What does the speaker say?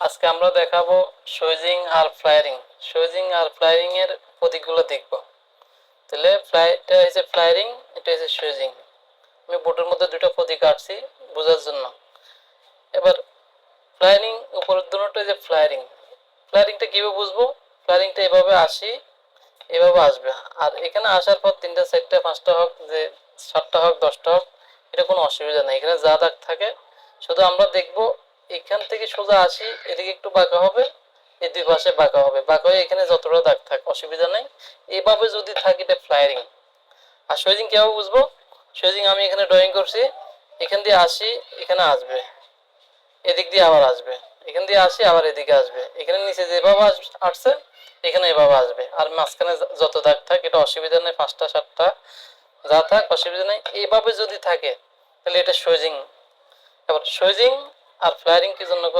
আজকে আমরা দেখাবো সুইজিং আর ফ্লায়ারিং। সুইজিং আর ফ্লায়ারিং এর প্রতীকগুলো দেখব। তাহলে এটা হচ্ছে ফ্লায়ারিং, এটা হচ্ছে সুইজিং। আমি বোর্ডের মধ্যে দুটো প্রতীক আঁকছি বোঝার জন্য। এবার ফ্লায়ারিং উপরের দুটোটা যে ফ্লায়ারিং, ফ্লায়ারিংটা কিভাবে বুঝবো? ফ্লায়ারিংটা এভাবে আসি, এভাবে আসবে, আর এখানে আসার পর 3টা 4টা 5টা হোক, যে 7টা হোক 10টা হোক, এটা কোনো অসুবিধা নেই। এখানে যা দাগ থাকে শুধু আমরা দেখবো এখান থেকে সোজা আসি, এদিকে একটু বাঁকা হবে, এই দুই পাশে বাঁকা হবে, বাঁকা হয়ে এখানে যতটা দাগ থাকে অসুবিধা নেই। এইভাবে যদি থাকে এটা ফ্লায়ারিং। আর সুইজিং কিভাবে বুঝবো? সুইজিং আমি এখানে ড্রয়িং করছি, এখান দিয়ে আসি, এখানে আসবে, এদিক দিয়ে আবার আসবে, এখান দিয়ে আসি আবার এদিকে আসবে, এখানে নিচে যেভাবে আসছে এখানে এভাবে আসবে, আর মাঝখানে যত দাগ থাকে এটা অসুবিধা নেই, 5টা 7টা যা থাক অসুবিধা নেই। এইভাবে যদি থাকে তাহলে এটা সুইজিং। এবার সুইজিং আর ফ্লায়ারিং কি জন্য করবো?